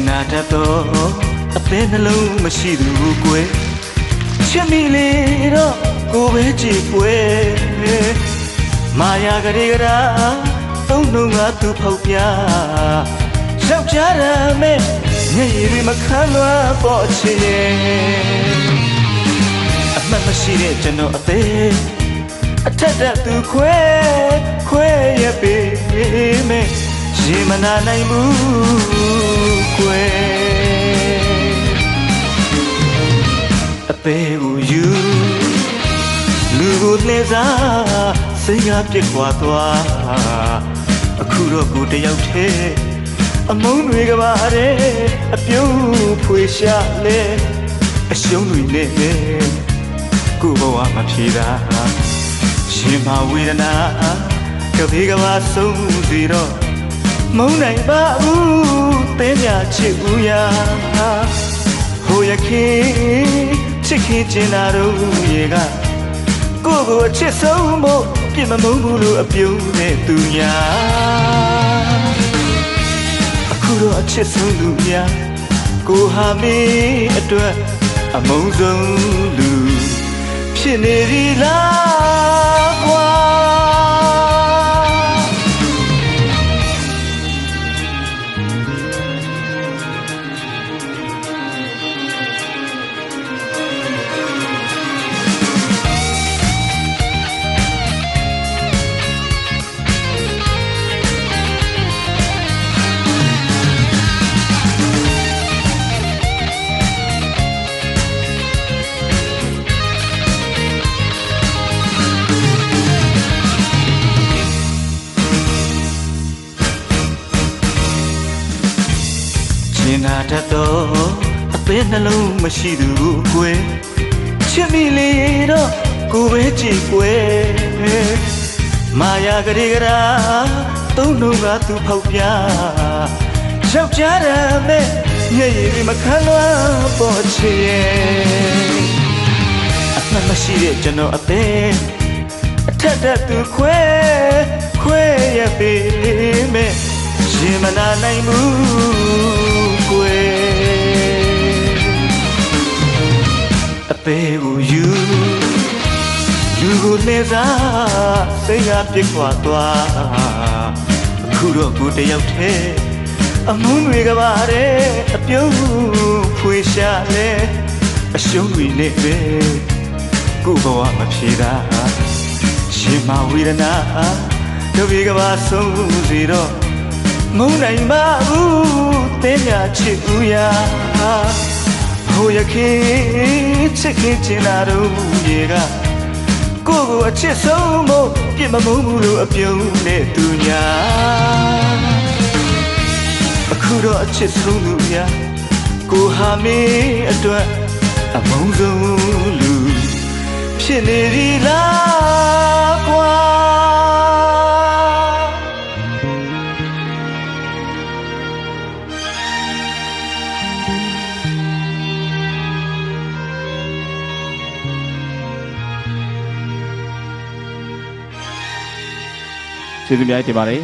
နာတတ်တော့အသေးနှလုံးမရှိသူကွယ်ချစ်မိလေတော့ကိုပဲကြည့်ကွယ်မာယာကလေးကရာသုံးနှုံငါသူဖောက်ပြယောက်ျားရမဲညရည်တွေမခံလွားပေါ်ချင်အမှတ်မရှိတဲ့ကျွန်တော်အသေးအထက်တသူခွဲရပေးမဲရင်မနာနိုင်ဘူးကွယ်အသေးကိုယူလူကိုလှည့်စားစိတ်ကပြစ်ခွာသွားအခုတော့ကိုတယောက်တည်းအမုန်းတွေကပါတဲ့အပြုံးဖွေရှာလဲအရှုံးတွေနဲ့ကိုဘဝမဖြေတာရှင်မဝေဒနာကဘေးကပါဆုံးစီတော့မုန်းနိုင်ပါဘူးတဲမြချစ်ဦးရာဟိုရခင်ချစ်ခင်ကျင်တာတို့ရေကကိုယ့်ကိုအချစ်ဆုံးမို့ပြစ်မမုန်းဘူးလို့အပြုံးနဲ့သူညာအခုတော့အချစ်ဆုံးလူများကိုဟာမင်းအတွက်အမုန်းဆုံးလူဖြစ်နေပြီလားကွာနာတတ်တော့အသေးနှလုံးမရှိသူကွယ်ချစ်မိလေတော့ကိုပဲကြည့်ကွယ်မာယာကလေးကရာသုံးနှုံကသူဖောက်ပြယောက်ျားရမဲညရည်တွေမခံလွားပေါ်ချင်အမှန်မရှိတဲ့ကျွန်တော်အသေးအထက်တသူခွဲရပေးမယ်ရင်မနာနိုင်ဘူးကွယ်အသေးကိုယူကိုလှည့်စားစိတ်ကပြစ်ခွာသွားအခုတော့ကိုတယောက်တည်းအမုန်းတွေကပါတဲ့အပြုံးဖွေရှာလဲအရှုံးတွေနဲ့ပဲကိုဘဝမဖြေတာရှင်မဝေဒနာတို့ဘေးကပါဆုံးစီတော့မုန်းနိုင်ပါဘူးတဲမြချစ်ဦးရာဟိုရခင်ချစ်ခင်ကျင်တာတို့ရေကကိုကိုအချစ်ဆုံးမို့ပြစ်မမုန်းဘူးလို့အပြုံးနဲ့သူညာအခုတော့အချစ်ဆုံးသူညာကိုဟာမင်းအတွက်အမုန်းဆုံးလူဖြစ်နေပြီလားကွာကျေးဇူးများတင်ပါတယ်